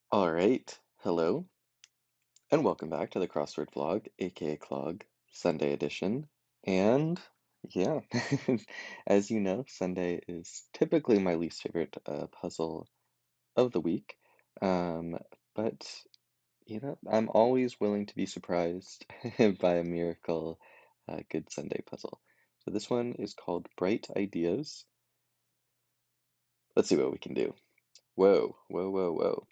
All right, hello, and welcome back to the Crossword vlog, aka Clog, Sunday edition. And yeah, as you know, Sunday is typically my least favorite puzzle of the week. Um, but I'm always willing to be surprised by a miracle good Sunday puzzle. So this one is called Bright Ideas. Let's see what we can do. Whoa, whoa, whoa, whoa.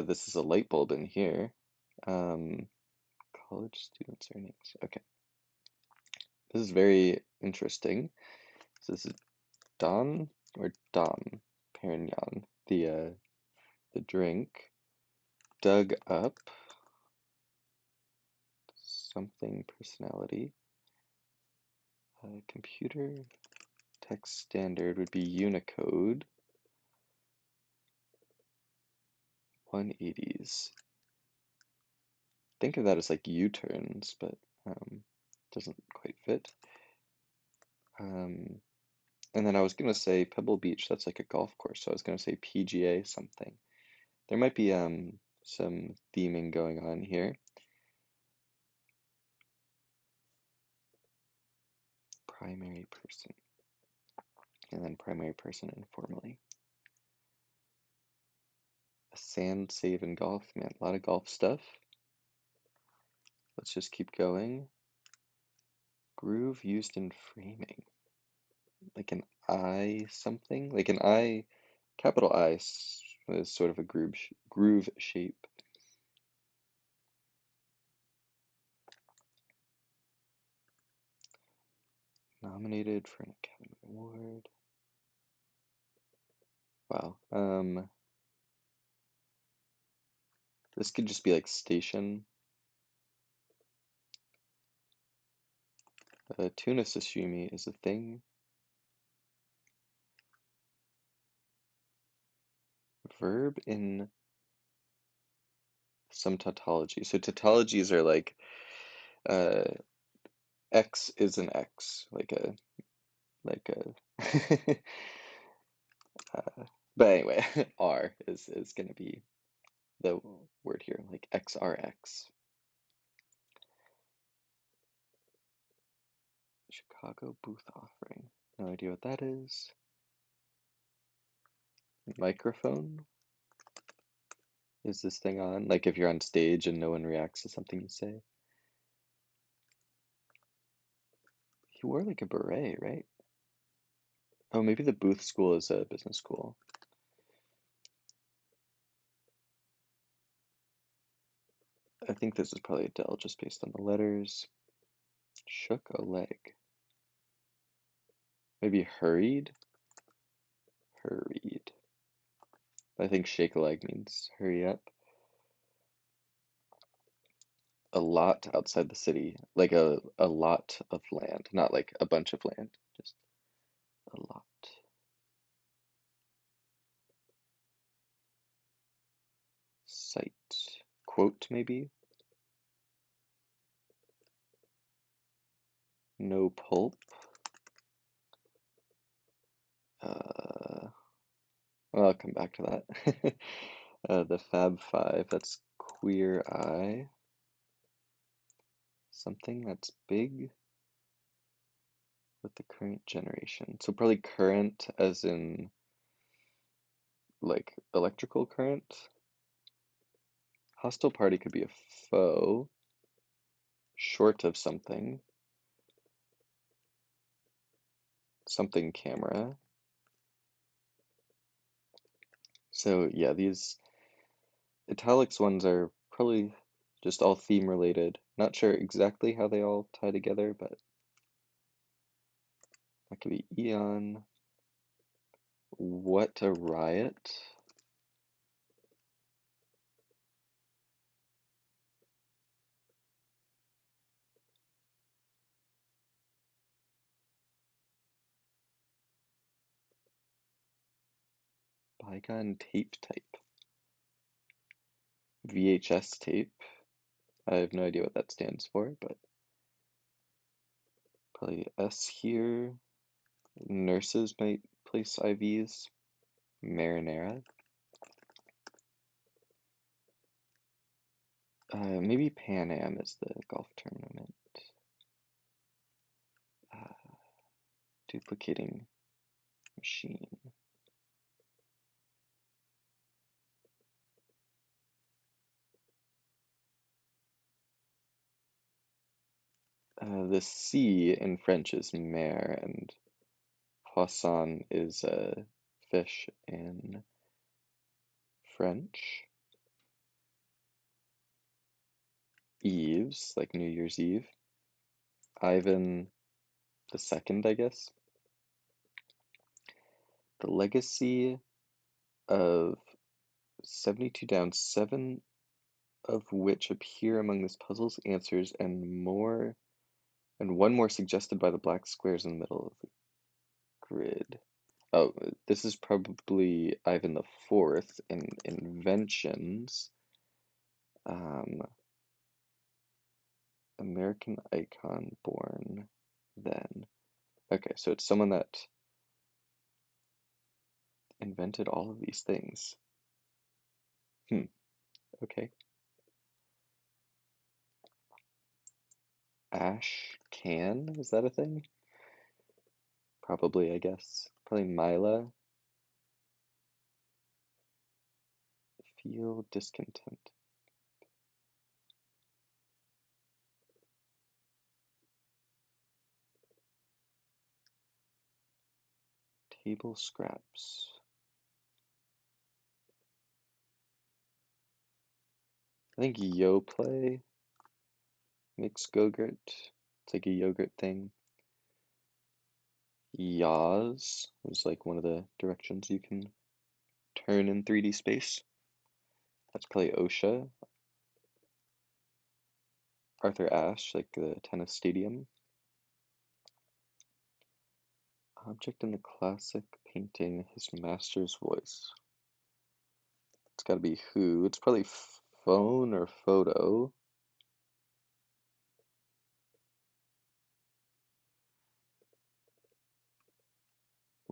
This is a light bulb in here. Um, College students' earnings. Okay, this is very interesting. So this is Don or Dom Perignon, the drink, dug up something personality. Computer text standard would be Unicode 180s. Think of that as like U-turns, but doesn't quite fit. And then I was gonna say Pebble Beach, that's like a golf course, so I was gonna say PGA something. There might be some theming going on here. Primary person, and then primary person informally. A sand save in golf, man, a lot of golf stuff. Let's just keep going. Groove used in framing, like an I something, like an I, capital I is sort of a groove shape. Nominated for an Academy Award. Wow. This could just be like station. Tuna sashimi is a thing. Verb in some tautology. So tautologies are like uh, X is an X, like a but anyway, R is gonna be the word here, like XRX. Chicago booth offering. No idea what that is. Microphone. Is this thing on? Like if you're on stage and no one reacts to something you say. He wore like a beret, right? Oh, maybe the booth school is a business school. I think this is probably Adele just based on the letters. Shook a leg. Maybe hurried? Hurried. I think shake a leg means hurry up. A lot outside the city, like a lot of land, not like a bunch of land, just a lot. Site. Quote, maybe? No pulp. Well, I'll come back to that. The Fab Five, that's Queer Eye. Something that's big with the current generation. So probably current as in like electrical current. Hostile party could be a foe. Short of something. Something camera. So yeah, these italics ones are probably just all theme related. Not sure exactly how they all tie together, but that could be Eon. What a riot. Bygone tape type. VHS tape. I have no idea what that stands for, but probably S here. Nurses might place IVs. Marinara. Maybe Pan Am is the golf tournament. Duplicating machine. The C in French is mer, and poisson is a fish in French. Eves, like New Year's Eve. Ivan the Second, I guess. The legacy of 72 down, 7 of which appear among this puzzle's answers, and one more suggested by the black squares in the middle of the grid. Oh, this is probably Ivan the Fourth in inventions. American icon born then. Okay, so it's someone that invented all of these things. Okay. Ash can? Is that a thing? Probably, I guess. Probably Mila. Feel discontent. Table scraps. I think yo play makes Go-Gurt. It's like a yogurt thing. Yaws is like one of the directions you can turn in 3D space. That's probably OSHA. Arthur Ashe, like the tennis stadium. Object in the classic painting, his master's voice. It's gotta be who? It's probably phone or photo.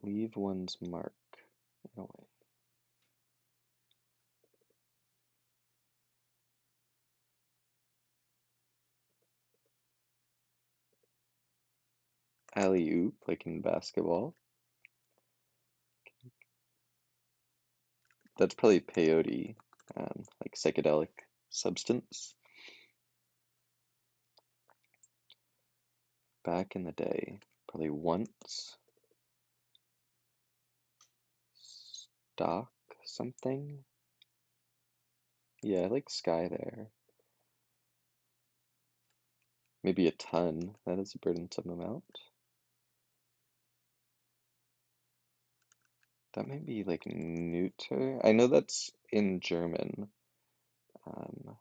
Leave one's mark. No way. Alley-oop, like in basketball. That's probably peyote, like psychedelic substance. Back in the day, probably once. Stock something? Yeah, I like sky there. Maybe a ton. That is a burdensome amount. That might be like neuter. I know that's in German. Um,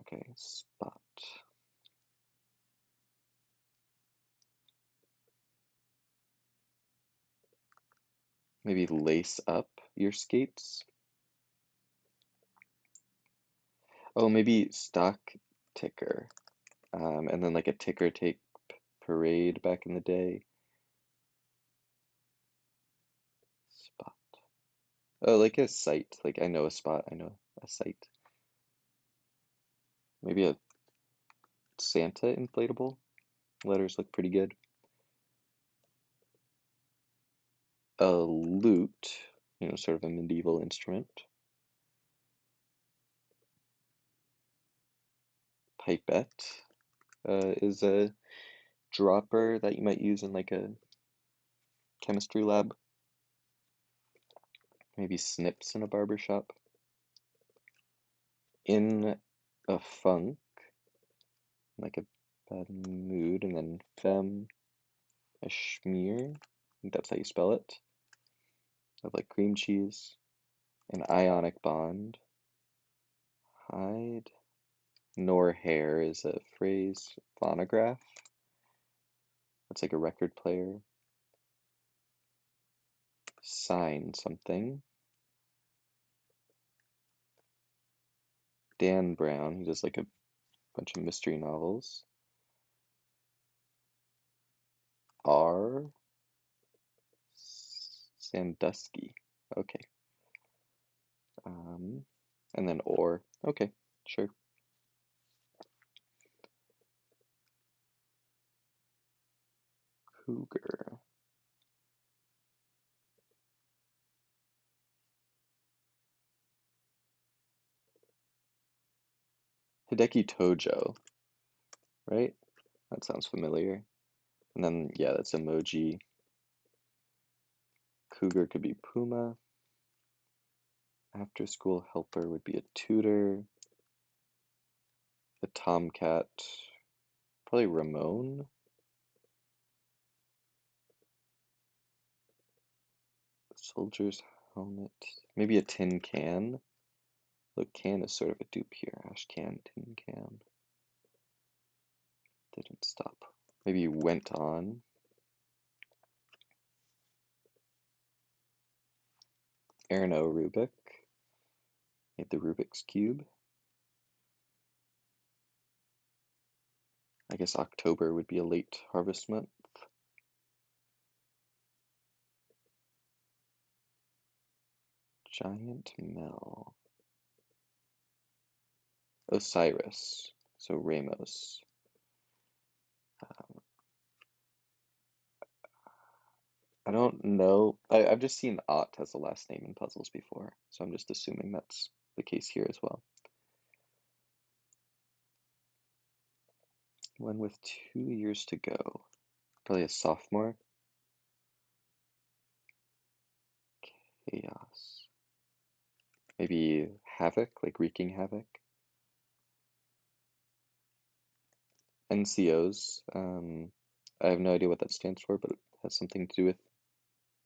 okay, spot. Maybe lace up your skates. Oh, maybe stock ticker. And then like a ticker tape parade back in the day. Spot. Oh, like a site. Like I know a spot, I know a site. Maybe a Santa inflatable. Letters look pretty good. A lute, sort of a medieval instrument. Pipette is a dropper that you might use in like a chemistry lab. Maybe snips in a barber shop. In a funk, like a bad mood, and then femme, a schmear. I think that's how you spell it. Of like cream cheese. An ionic bond. Hide. Nor hair is a phrase. Phonograph. That's like a record player. Sign something. Dan Brown, he does like a bunch of mystery novels. R. Sandusky. Okay. and then or. Okay, sure. Cougar. Hideki Tojo, right? That sounds familiar. And then, yeah, that's emoji. Cougar could be Puma. After school helper would be a tutor. The tomcat, probably Ramon. Soldier's helmet, maybe a tin can. Look, can is sort of a dupe here. Ash can, tin can. Didn't stop. Maybe went on. Erno Rubik. Made the Rubik's Cube. I guess October would be a late harvest month. Giant Mel. Osiris. So Ramos. Um, I don't know. I've just seen Ott as a last name in puzzles before, so I'm just assuming that's the case here as well. One with 2 years to go. Probably a sophomore. Chaos. Maybe Havoc, like wreaking havoc. NCOs. I have no idea what that stands for, but it has something to do with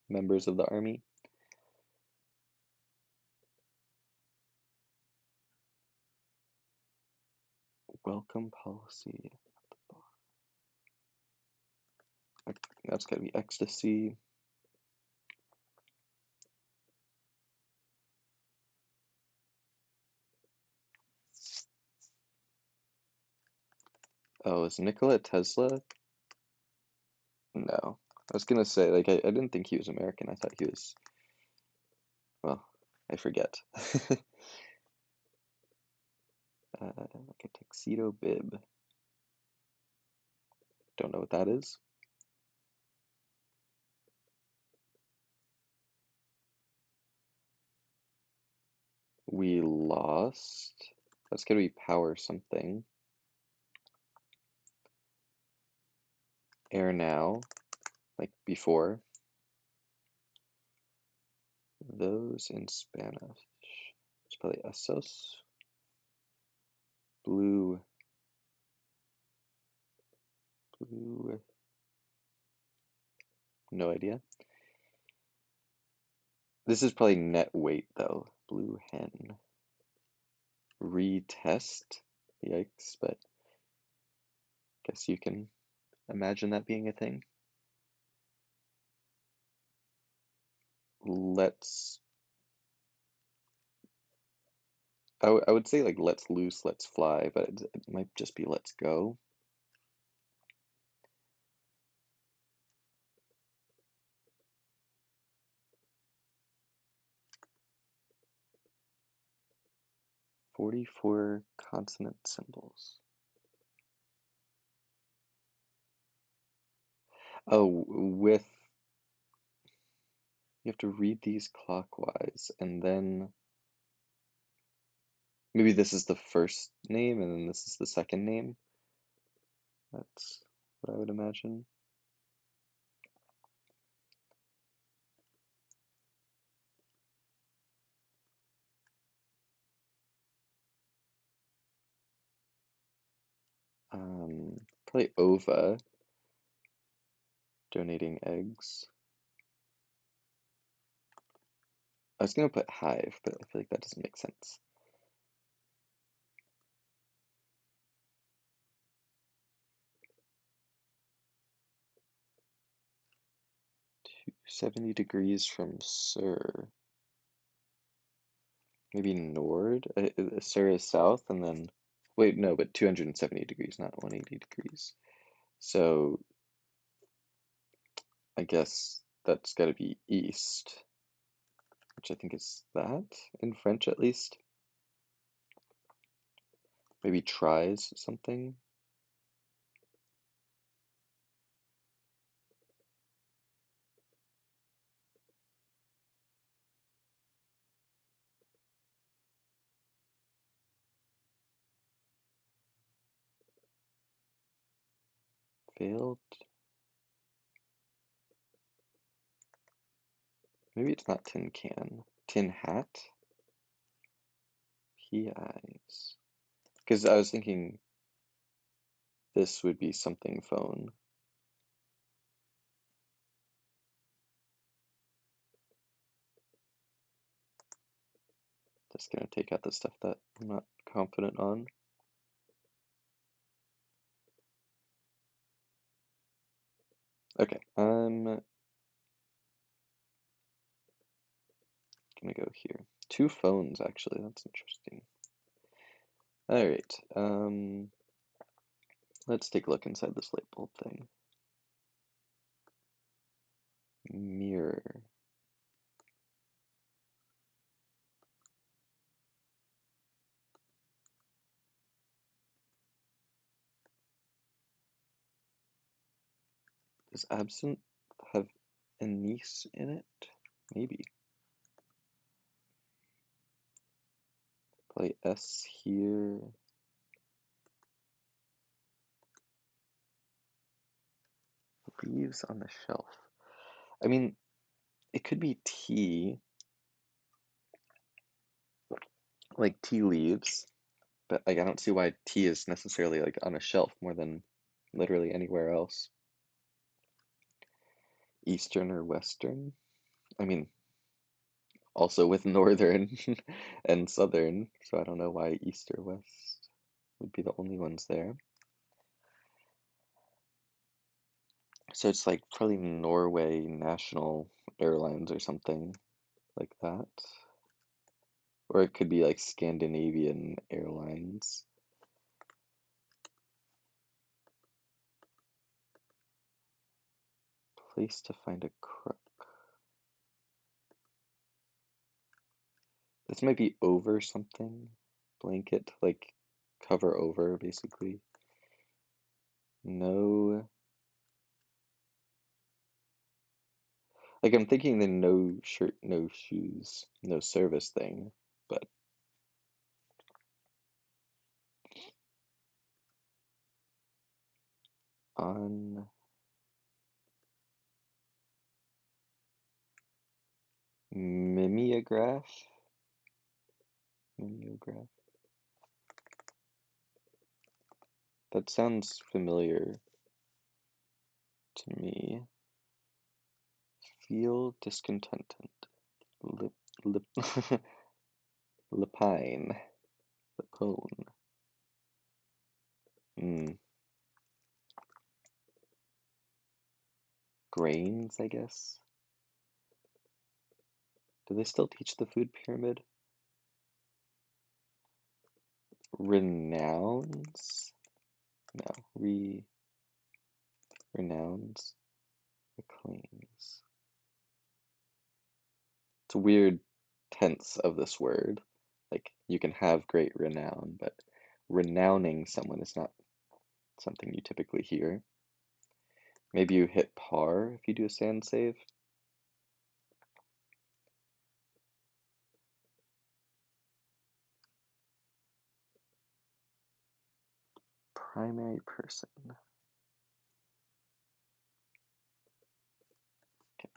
members of the army. Welcome policy. That's gotta be ecstasy. Oh, is Nikola Tesla? No. I was gonna say, like, I didn't think he was American. I thought he was, well, I forget. Like a tuxedo bib. Don't know what that is. We lost. That's gonna be power something. Air now, like before. Those in Spanish. It's probably esos. Blue. Blue. No idea. This is probably net weight though. Blue hen. Retest. Yikes, but guess you can imagine that being a thing. Let's. I would say like let's loose, let's fly, but it might just be let's go. "44 consonant symbols." Oh, with you have to read these clockwise, and then maybe this is the first name, and then this is the second name. That's what I would imagine. Probably Ova donating eggs. I was gonna put Hive, but I feel like that doesn't make sense. 270 degrees from Sur. Maybe Nord? Sur is south, and then. Wait, no, but 270 degrees, not 180 degrees. So I guess that's gotta be east, which I think is that, in French at least. Maybe tries something. Failed. Maybe it's not tin can. Tin hat? PIs. Because I was thinking this would be something phone. Just gonna take out the stuff that I'm not confident on. Okay, I'm gonna go here. Two phones, actually, that's interesting. All right, let's take a look inside this light bulb thing. Mirror. Does absent have anise in it? Maybe. Play S here. Leaves on the shelf. I mean, it could be tea, like tea leaves, but like I don't see why tea is necessarily like on a shelf more than literally anywhere else. Eastern or Western? I mean, also with Northern and Southern, so I don't know why East or West would be the only ones there. So it's like probably Norway National Airlines or something like that. Or it could be like Scandinavian Airlines. Place to find a crook. This might be over something. Blanket, like cover over, basically. No. Like I'm thinking the no shirt, no shoes, no service thing, but on mimeograph? Mimeograph? That sounds familiar to me. Feel discontented. Lip, lip, lipine. Lipone. Mm. Grains, I guess. Do they still teach the food pyramid? Renowns? No. Renowns. Acclaims. It's a weird tense of this word. Like, you can have great renown, but renowning someone is not something you typically hear. Maybe you hit par if you do a sand save. Primary person. Okay,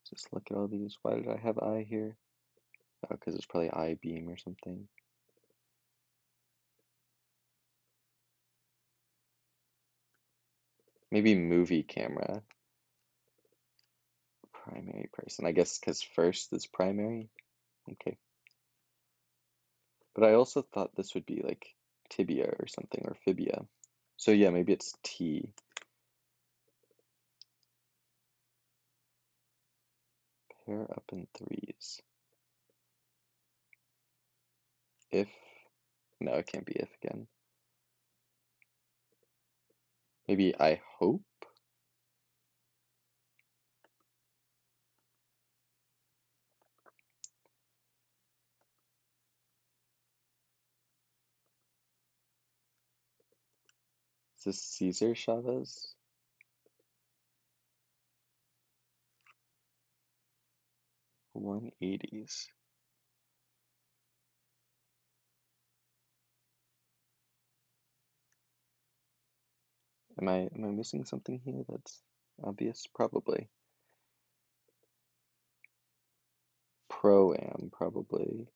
just look at all these. Why did I have I here? Oh, because it's probably I-beam or something. Maybe movie camera. Primary person. I guess because first is primary. Okay. But I also thought this would be like tibia or something, or fibia. So yeah, maybe it's T. Pair up in threes. If, no, it can't be if again. Maybe I hope? Is this Cesar Chavez? $180s. Am I missing something here that's obvious? Probably. Pro-Am, probably.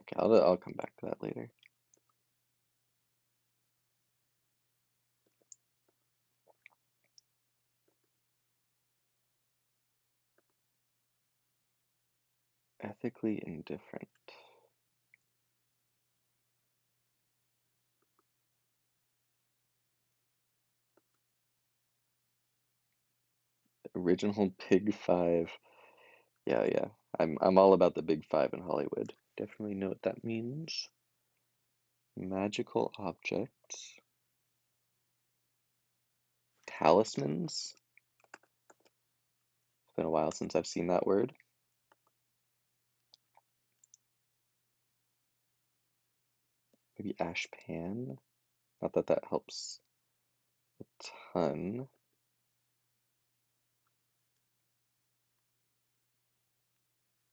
Okay, I'll come back to that later. Ethically indifferent. Original Big Five. Yeah. I'm all about the Big Five in Hollywood. Definitely know what that means. Magical objects. Talismans. It's been a while since I've seen that word. Maybe ashpan. Not that that helps a ton.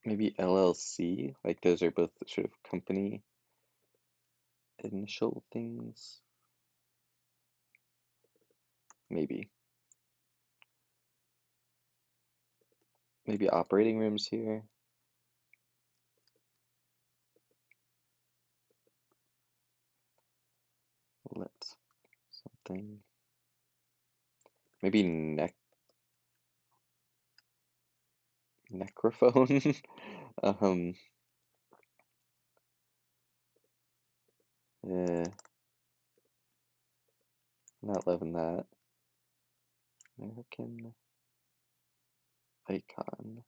Maybe LLC. Like those are both sort of company initial things. Maybe. Maybe operating rooms here. Let's something. Maybe necrophone. um. Eh, not loving that. American icon.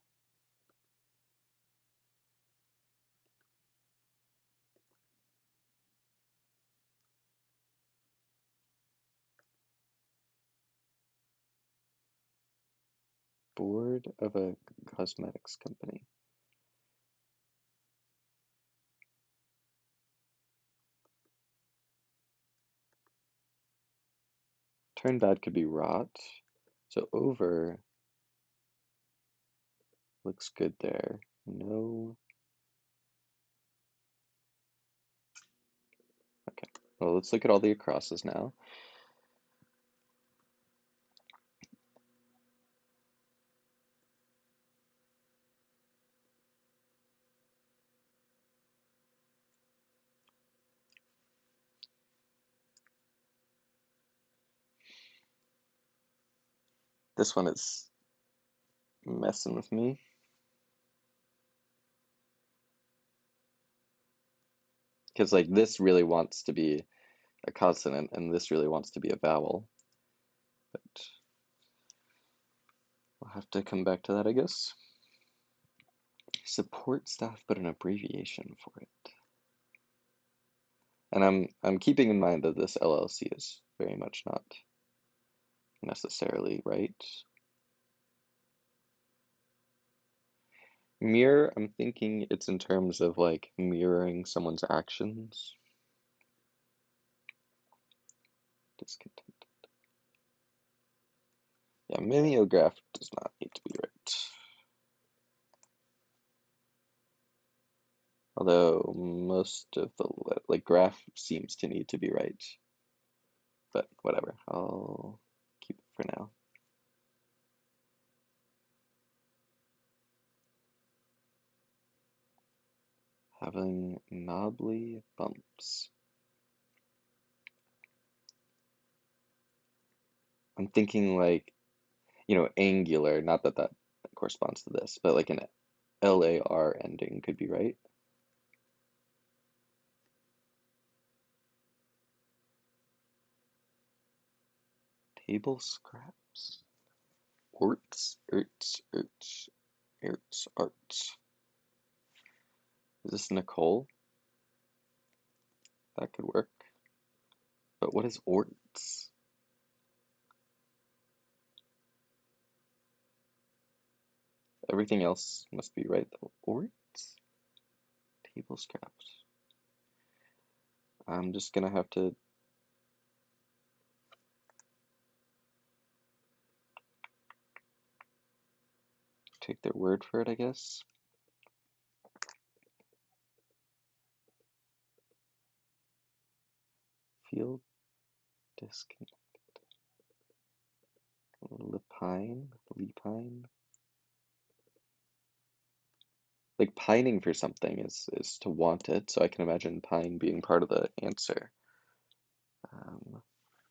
Board of a cosmetics company. Turn bad could be rot. So over looks good there. No. Okay. Well, let's look at all the acrosses now. This one is messing with me. Because like this really wants to be a consonant and this really wants to be a vowel. But we'll have to come back to that, I guess. Support staff, but an abbreviation for it. And I'm keeping in mind that this LLC is very much not necessarily right. Mirror, I'm thinking it's in terms of like mirroring someone's actions. Discontent. Yeah, mimeograph does not need to be right. Although most of the like graph seems to need to be right. But whatever, I'll keep it for now. Having knobbly bumps. I'm thinking like, angular, not that that corresponds to this, but like an LAR ending could be right. Table scraps. Orts, arts. Is this Nicole? That could work. But what is orts? Everything else must be right though. Orts? Table scraps. I'm just gonna have to take their word for it, I guess. Field disconnect. Lipine? Lepine? Like pining for something is to want it, so I can imagine pine being part of the answer. Um,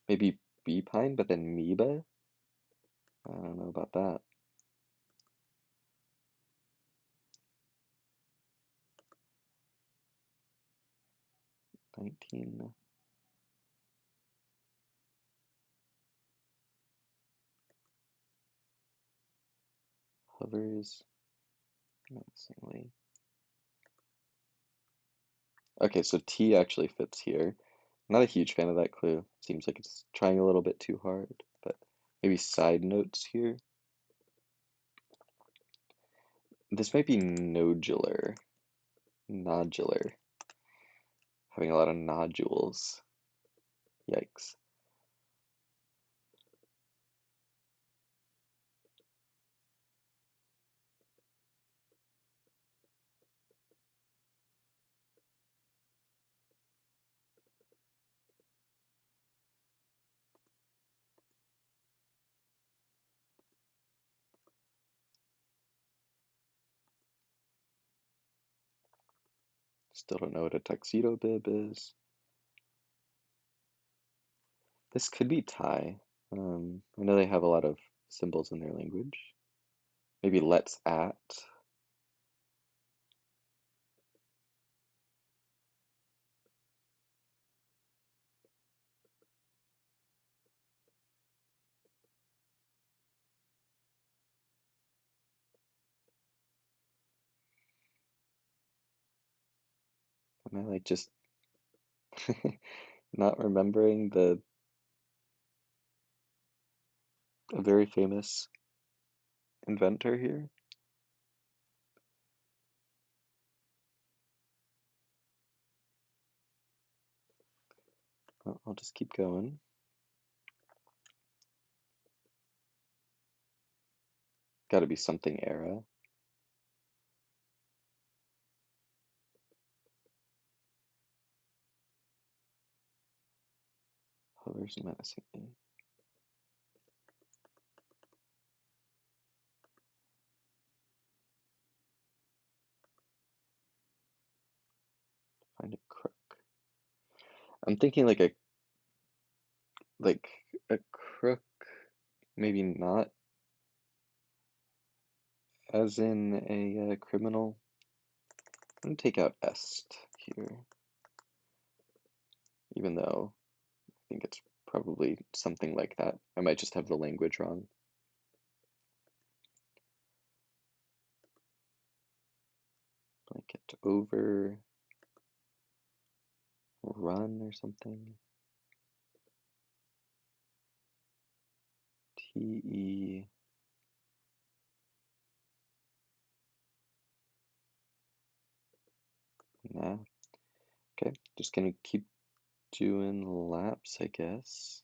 Maybe bee pine, but then amoeba? I don't know about that. 19 hovers menacingly. Okay, so T actually fits here. Not a huge fan of that clue. Seems like it's trying a little bit too hard, but maybe side notes here. This might be nodular. Nodular. Having a lot of nodules. Yikes. Still don't know what a tuxedo bib is. This could be Thai. I know they have a lot of symbols in their language. Maybe let's at. Am I like just not remembering a very famous inventor here? Well, I'll just keep going. Gotta be something era. Hovers menacingly. Find a crook. I'm thinking like a crook, maybe not as in a criminal. I'm gonna take out est here, even though I think it's probably something like that. I might just have the language wrong. Blanket over, run or something. T-E. Nah. Okay, just gonna keep doing laps, I guess.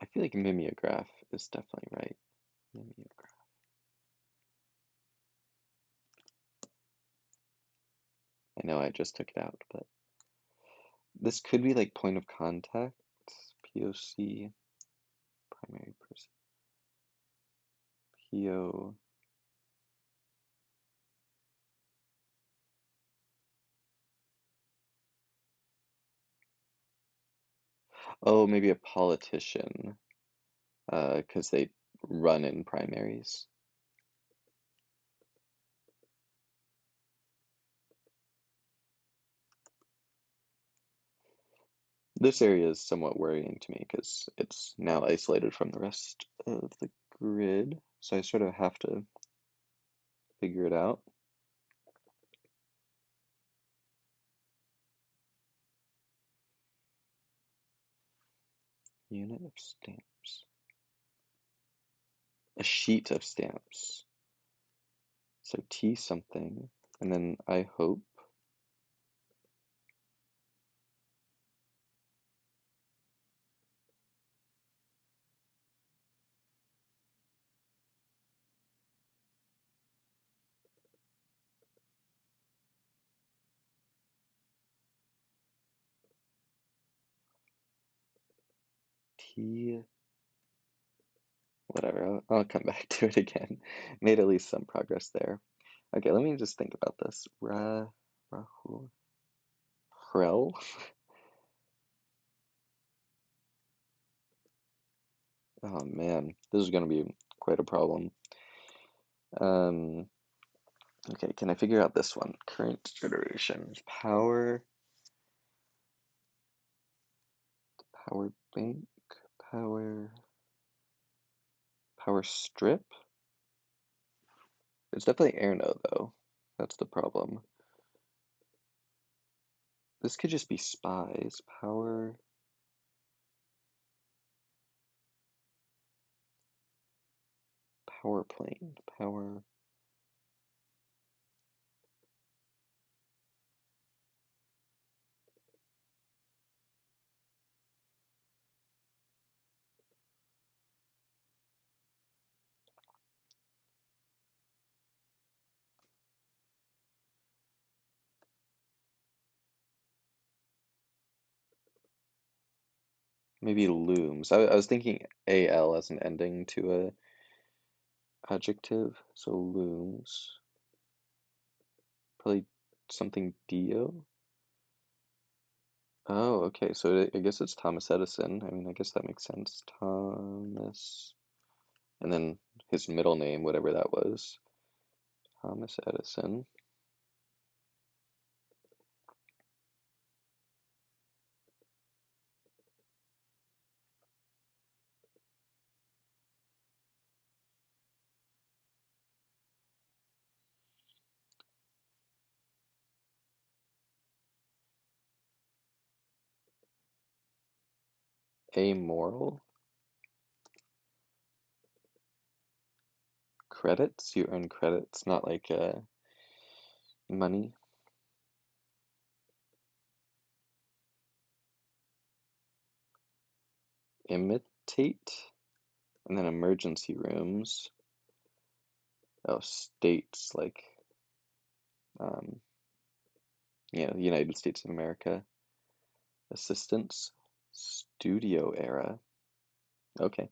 I feel like mimeograph is definitely right. Mimeograph. I know I just took it out, but this could be like point of contact, POC, primary person, PO. Oh, maybe a politician, because they run in primaries. This area is somewhat worrying to me because it's now isolated from the rest of the grid, so I sort of have to figure it out. Unit of stamps. A sheet of stamps. So T something, and then I hope. T, whatever, I'll come back to it again. Made at least some progress there. Okay, let me just think about this. Rahul, Hrel? Oh man, this is gonna be quite a problem. Um, okay, can I figure out this one? Current iteration. Power bank, power, power strip? It's definitely Erno though. That's the problem. This could just be spies. Power plane. Power. Maybe looms. I was thinking AL as an ending to a adjective. So looms. Probably something Dio. Oh, okay. So I guess it's Thomas Edison. I mean, I guess that makes sense. Thomas. And then his middle name, whatever that was. Thomas Edison. Amoral. Credits. You earn credits, not like money. Imitate. And then emergency rooms. Oh, states like um, the United States of America. Assistance. Studio era. Okay.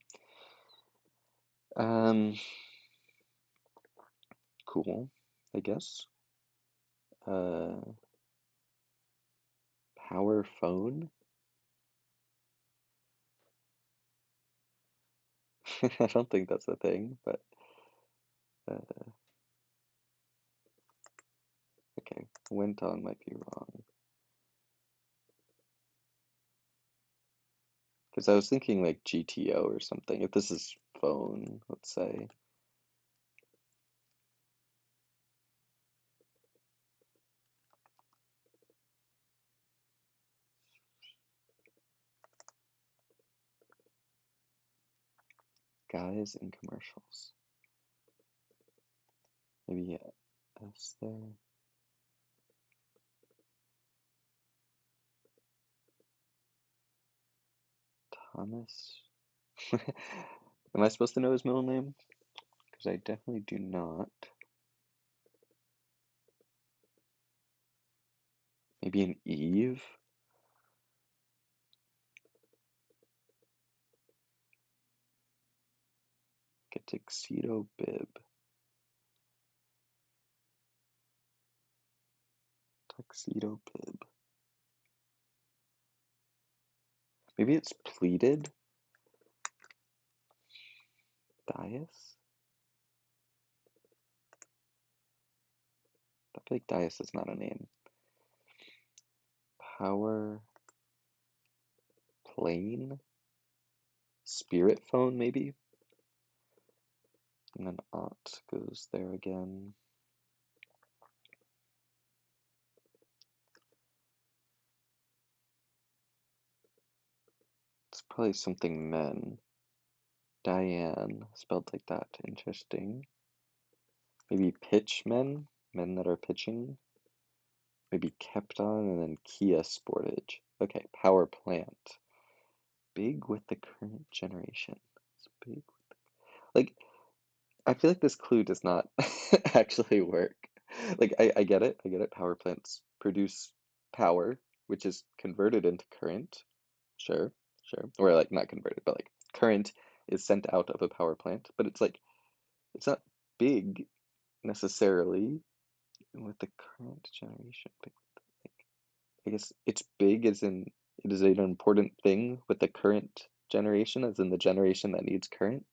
Um, cool, I guess. Uh, power phone. I don't think that's a thing, but uh, okay. Went on might be wrong. Because I was thinking like GTO or something. If this is phone, let's say. Guys in commercials. Maybe S there. Thomas. Am I supposed to know his middle name? Because I definitely do not. Maybe an Eve? Like a tuxedo bib. Tuxedo bib. Maybe it's pleated? Dias? I feel like Dias is not a name. Power plane? Spirit phone, maybe? And then Ott goes there again. It's probably something men. Diane, spelled like that. Interesting. Maybe pitchmen, men that are pitching. Maybe kept on and then Kia Sportage. Okay, power plant. Big with the current generation. It's big. Like, I feel like this clue does not actually work. Like, I get it. I get it. Power plants produce power, which is converted into current. Sure, sure. Or like not converted, but like current is sent out of a power plant. But it's like, it's not big necessarily with the current generation. But like, I guess it's big as in it is an important thing with the current generation, as in the generation that needs current.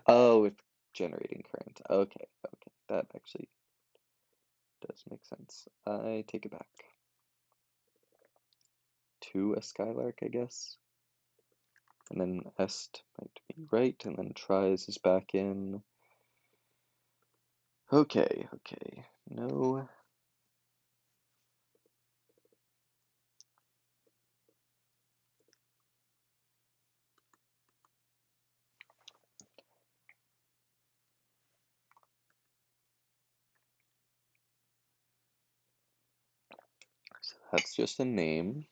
Oh, with generating current. Okay, okay. That actually does make sense. I take it back. To a skylark, I guess. And then est might be right, and then tries is back in. Okay, okay. No. So that's just a name.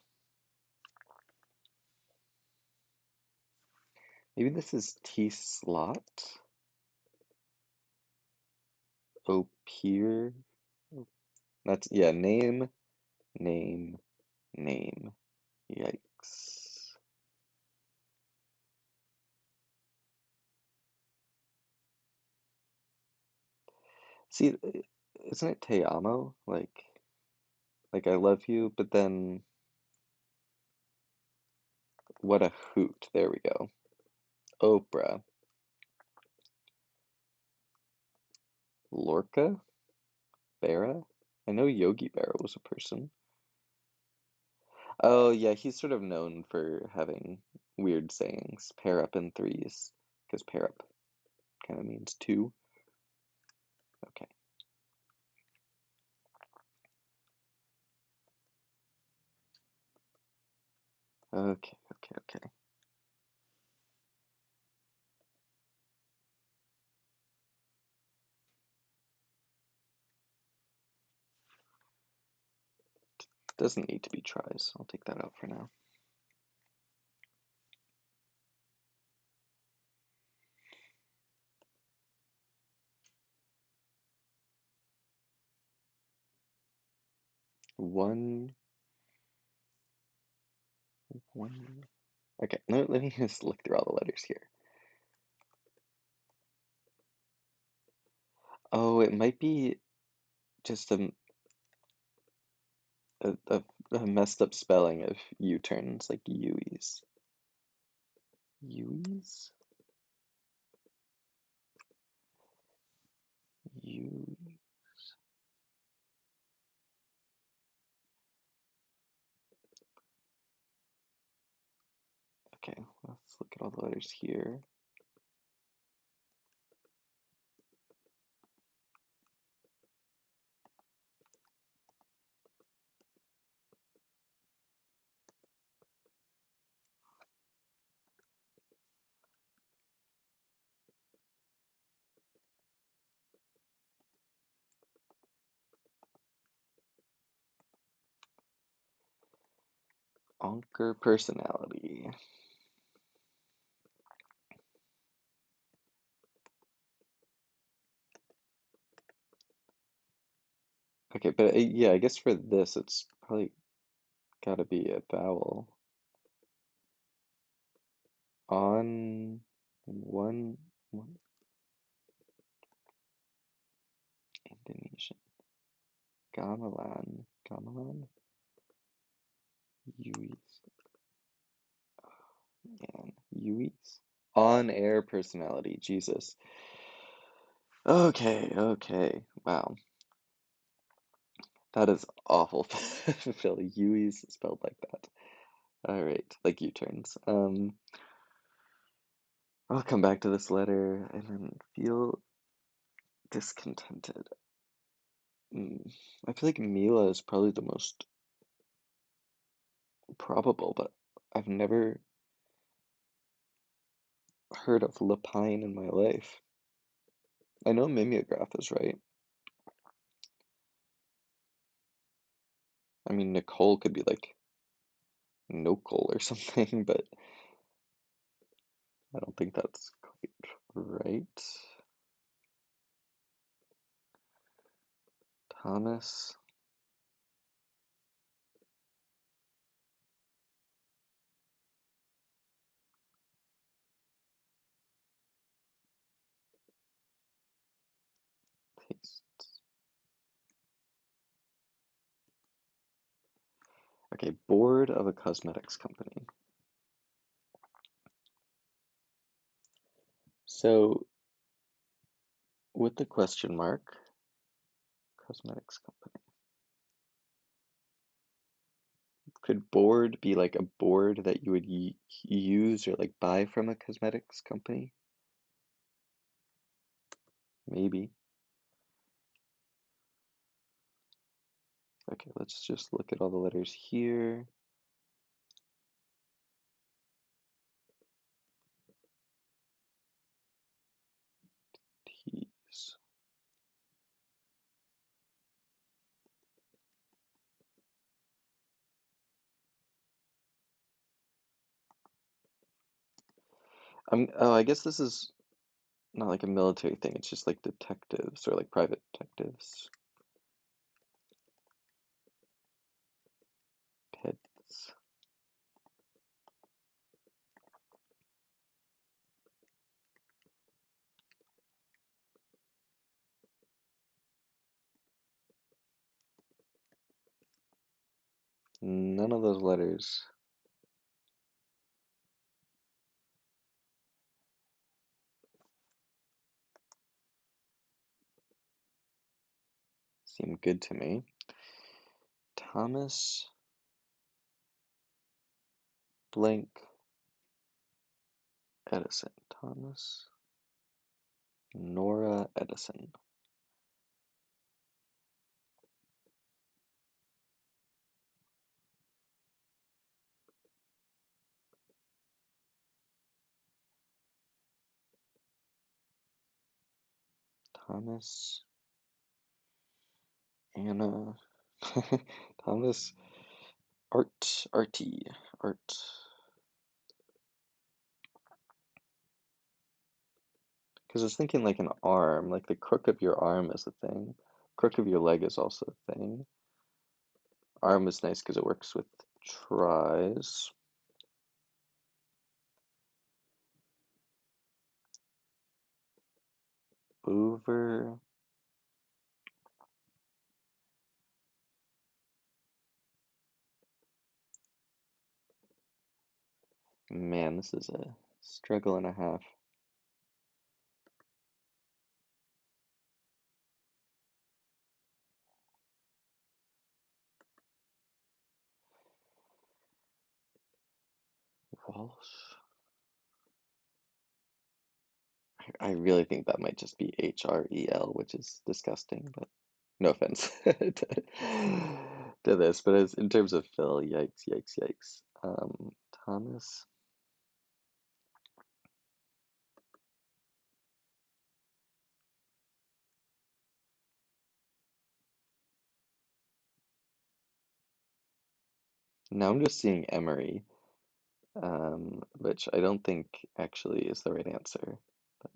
Maybe this is T slot. O peer. That's, yeah, name, name, name. Yikes. See, isn't it te amo? Like I love you, but then what a hoot. There we go. Oprah. Lorca? Berra? I know Yogi Berra was a person. Oh, yeah, he's sort of known for having weird sayings. Pair up in threes, because pair up kind of means two. Okay. Okay, okay, okay. Doesn't need to be tries. I'll take that out for now. One. Okay, let me just look through all the letters here. Oh, it might be just a messed up spelling of U-turns, like U's. U's? U. Okay, let's look at all the letters here. Anchor personality. Okay, but yeah, I guess for this, it's probably gotta be a vowel. On one Indonesian. Gamelan, Yuis, man, Yuis. On-air personality, Jesus. Okay, okay, wow. That is awful, Phil. Yui's spelled like that. All right, like U-turns. I'll come back to this letter and then feel discontented. I feel like Mila is probably the most probable, but I've never heard of lupine in my life. I know mimeograph is right. I mean, Nicole could be like Nocle or something, but I don't think that's quite right. Thomas. Tastes. Okay, board of a cosmetics company. So with the question mark, cosmetics company. Could board be like a board that you would use or like buy from a cosmetics company? Maybe. Okay, let's just look at all the letters here. T's. Oh, I guess this is not like a military thing. It's just like detectives or like private detectives. Pets. None of those letters seem good to me. Thomas blank Edison. Thomas Nora Edison. Thomas Anna. Thomas Artie. Art. Because I was thinking like an arm, like the crook of your arm is a thing. Crook of your leg is also a thing. Arm is nice because it works with tries. Over. Man, this is a struggle and a half. Walsh. I really think that might just be Hrel, which is disgusting, but no offense to this. But as in terms of Phil, yikes, yikes, yikes. Thomas. Now I'm just seeing Emery, which I don't think actually is the right answer. But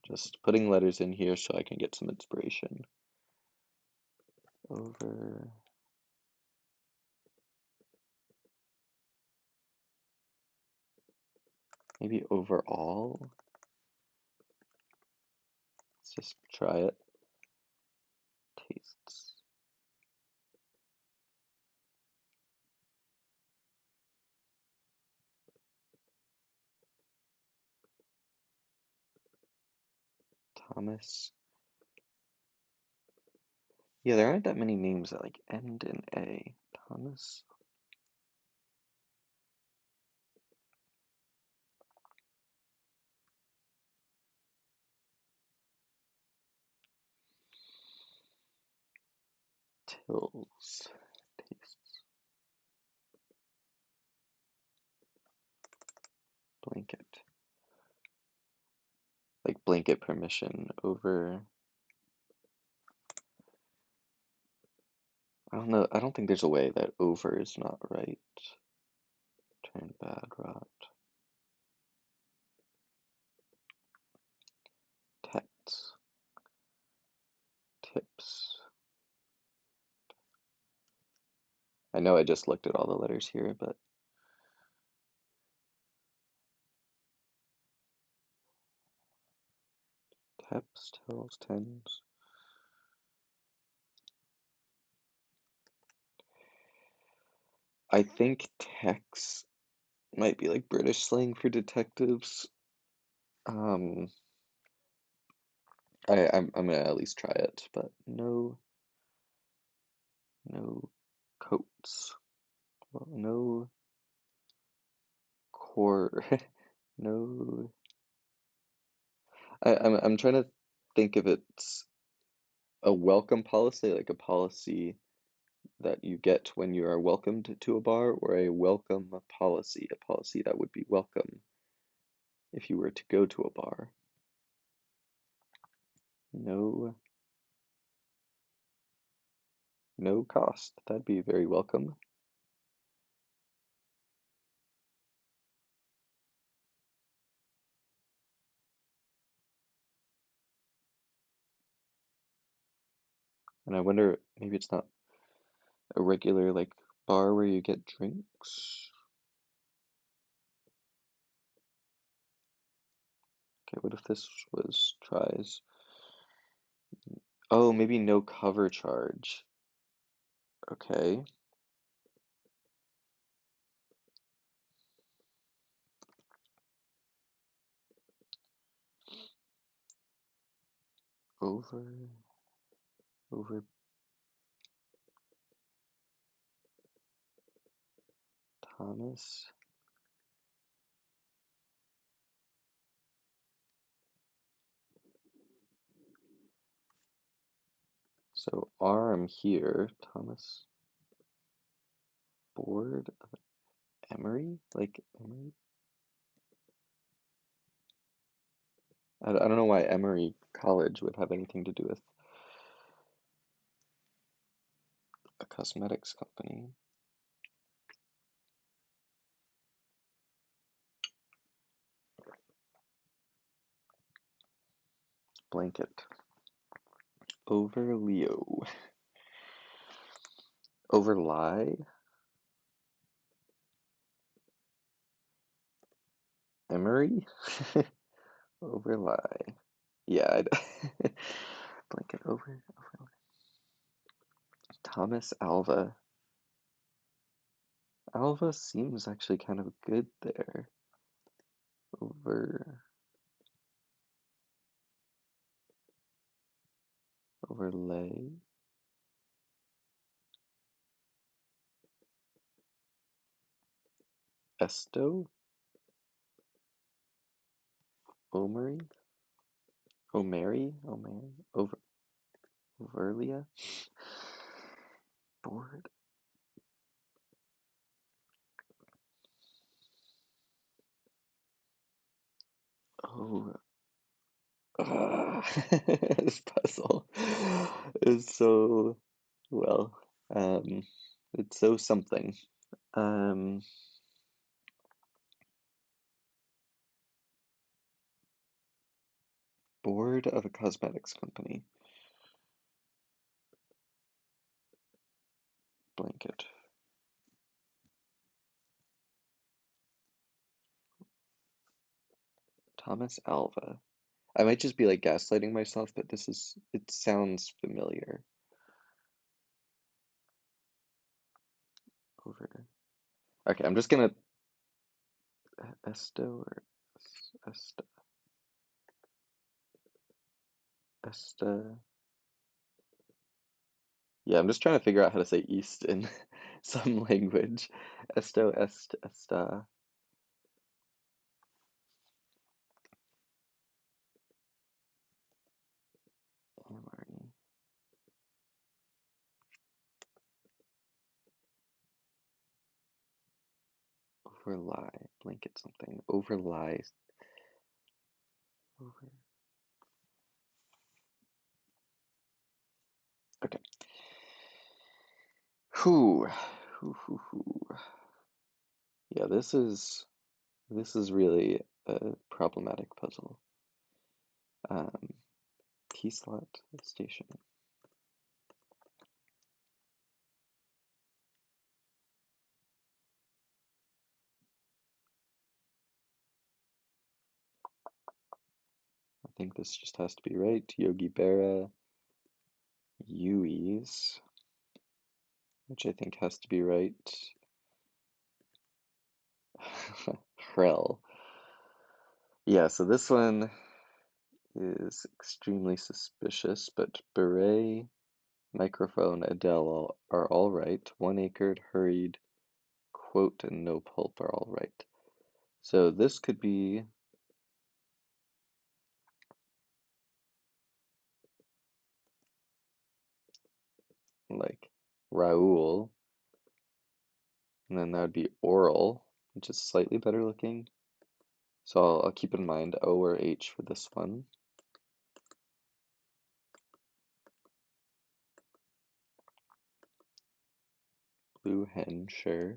just putting letters in here so I can get some inspiration. Over. Maybe overall. Let's just try it. Tastes. Thomas. Yeah, there aren't that many names that like end in A. Thomas. Tills. Tastes. Blanket. Like blanket permission over. I don't know. I don't think there's a way that over is not right. Turn bad rot. Texts. Tips. I know I just looked at all the letters here, but taps, tells, tens. I think tex might be like British slang for detectives. Um, I'm gonna at least try it, but no coats. Well, no core. No. I'm trying to think if it's a welcome policy, like a policy that you get when you are welcomed to a bar, or a welcome policy, a policy that would be welcome if you were to go to a bar. No, no cost. That'd be very welcome. And I wonder, maybe it's not a regular like bar where you get drinks. Okay, what if this was tries? Oh, maybe no cover charge. Okay. Over, over Thomas. So arm here, Thomas Board of Emory? Like Emory? I don't know why Emory College would have anything to do with a cosmetics company. Blanket. Over Leo. Over lie. Emory? Over lie. Yeah, blanket over Thomas Alva. Alva seems actually kind of good there. Over overlay. Esto. Omery. Omary. Overlia. Board. Oh, this puzzle is so well. It's so something. Um, Board of a cosmetics company. Blanket. Thomas Alva. I might just be like gaslighting myself, but it sounds familiar. Over. Okay, I'm just gonna Esto or Esta. Esta. Yeah, I'm just trying to figure out how to say east in some language. Esto, esta. Emory. Overlie, blanket something. Overlie. Over. Okay. Whew. Whew. Yeah, this is really a problematic puzzle. Um, Key slot station. I think this just has to be right. Yogi Berra, Yui's, which I think has to be right. Hrel. Yeah, so this one is extremely suspicious, but Beret, Microphone, Adele are all right. One acred, hurried, quote, and no pulp are all right. So this could be like Raoul, and then that would be Oral, which is slightly better looking. So I'll keep in mind O or H for this one. Blue hen, sure.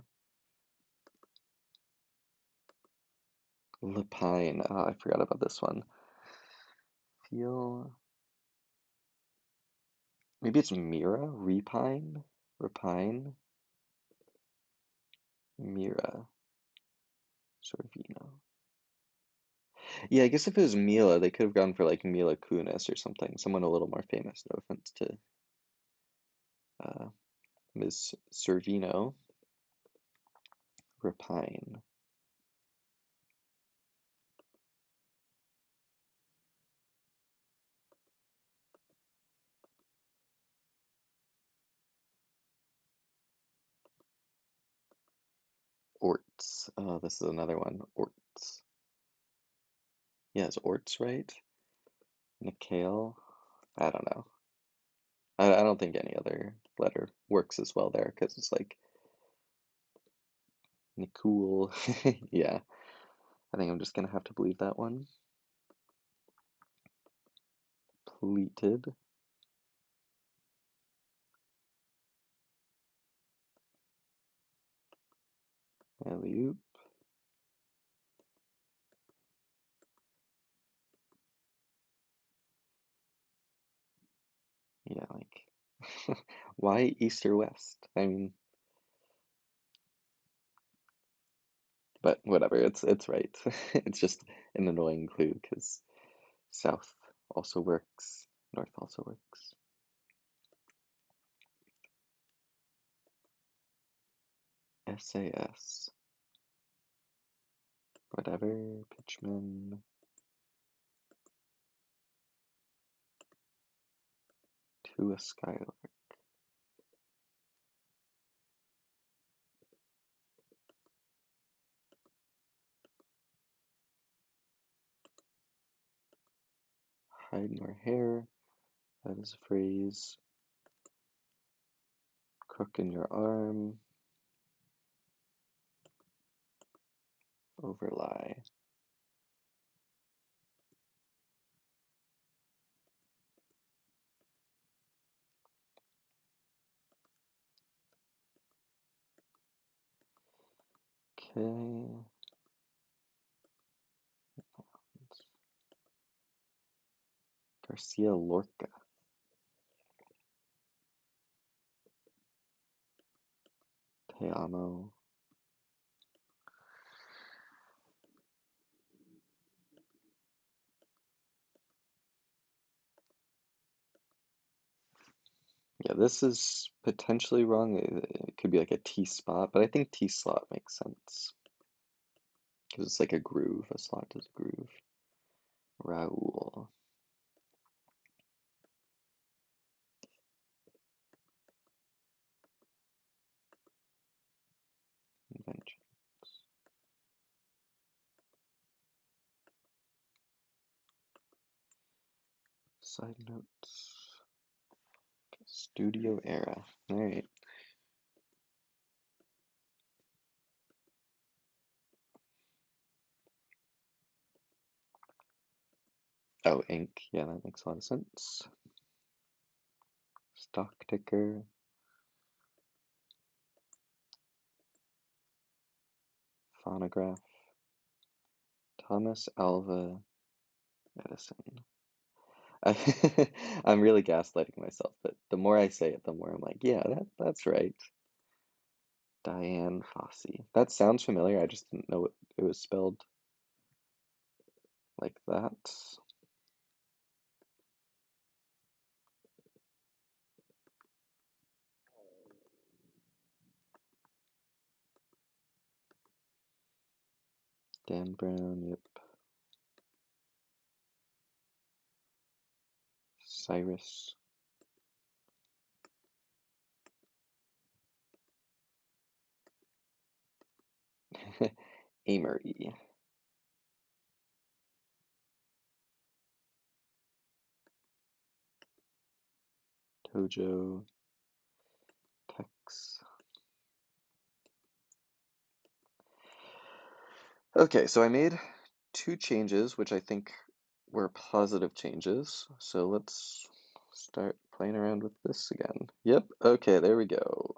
Lapine. Oh, I forgot about this one. Feel. Maybe it's Mira? Repine? Repine? Mira. Sorvino. Yeah, I guess if it was Mila, they could have gone for like Mila Kunis or something. Someone a little more famous. No offense to uh, Ms. Servino. Repine. Orts. Oh, this is another one. Orts. Yeah, is Orts right? Mikhail? I don't know. I don't think any other letter works as well there because it's like Nikul. Yeah, I think I'm just gonna have to believe that one. Pleated. Alley-oop. Yeah, like why east or west? I mean, but whatever. It's right. It's just an annoying clue because south also works, north also works. SAS. Whatever. Pitchman. To a skylark. Hide nor hair. That is a phrase. Crook in your arm. Overlie. Okay. Garcia Lorca. Te amo. Yeah, this is potentially wrong. It could be like a T spot, but I think T slot makes sense because it's like a groove. A slot is a groove. Raoul. Inventions. Side notes. Studio era. All right. Oh, ink. Yeah, that makes a lot of sense. Stock ticker. Phonograph. Thomas Alva Edison. I'm really gaslighting myself, but the more I say it, the more I'm like, yeah, that's right. Diane Fossey. That sounds familiar. I just didn't know it was spelled like that. Dan Brown, yep. Cyrus. Amory. Tojo. Tex. Okay, so I made two changes, which I think were positive changes. So let's start playing around with this again. Yep, okay, there we go.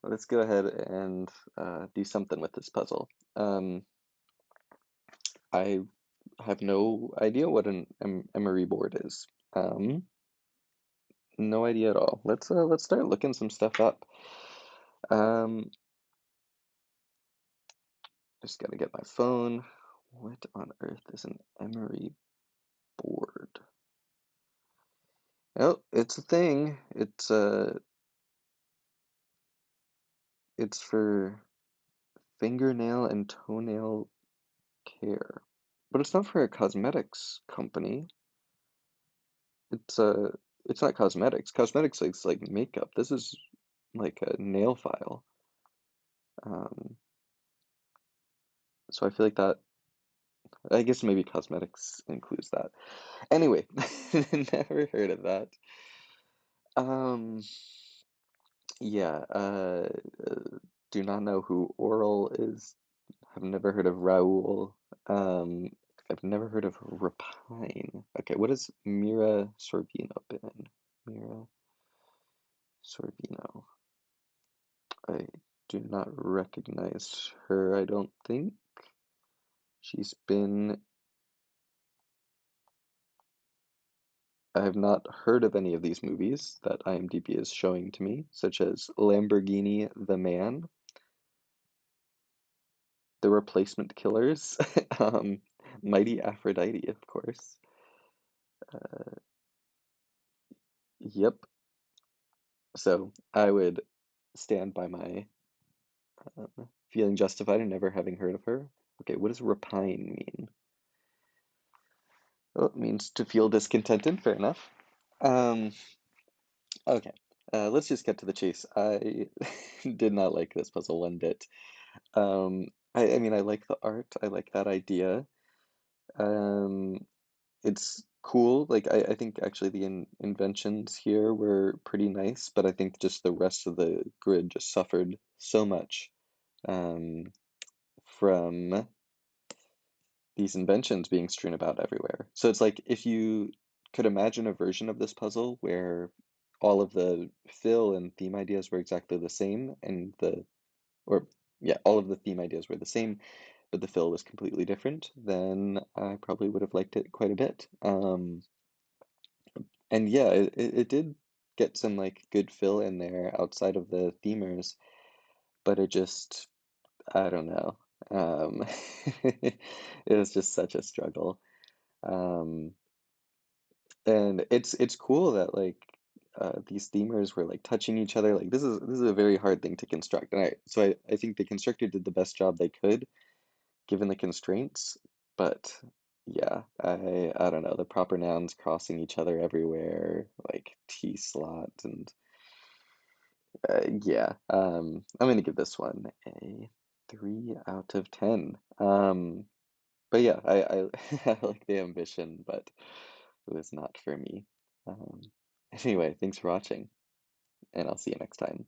Let's go ahead and do something with this puzzle. I have no idea what an emery board is. No idea at all. Let's start looking some stuff up. Um, just gotta get my phone. What on earth is an emery board? Oh, it's a thing. It's for fingernail and toenail care. But it's not for a cosmetics company. It's it's not cosmetics. Cosmetics is like makeup. This is like a nail file. Um, so I feel like that, I guess maybe cosmetics includes that. Anyway, never heard of that. Um, yeah, do not know who Oral is. I've never heard of Raoul. Um, I've never heard of Rapine. Okay, what has Mira Sorvino been in? Mira Sorvino. I do not recognize her, I don't think. She's been. I have not heard of any of these movies that IMDb is showing to me, such as Lamborghini the Man, The Replacement Killers, um, Mighty Aphrodite, of course. Yep. So I would stand by my feeling justified in never having heard of her. Okay, what does repine mean? Oh, it means to feel discontented. Fair enough. Um, okay, let's just get to the chase. I did not like this puzzle one bit. I mean, I like the art. I like that idea. Um, it's cool. Like, I think actually the inventions here were pretty nice, but I think just the rest of the grid just suffered so much um, from these inventions being strewn about everywhere. So it's like if you could imagine a version of this puzzle where all of the fill and theme ideas were exactly the same, and or yeah, all of the theme ideas were the same, but the fill was completely different, then I probably would have liked it quite a bit. And yeah, it did get some like good fill in there outside of the themers, but it just, I don't know. It was just such a struggle. Um, and it's cool that like these themers were like touching each other. Like this is a very hard thing to construct. And I think the constructor did the best job they could given the constraints. But yeah, I don't know, the proper nouns crossing each other everywhere, like T slot and yeah. I'm gonna give this one a 3 out of 10. But yeah, I like the ambition, but it was not for me. Um, anyway, thanks for watching, and I'll see you next time.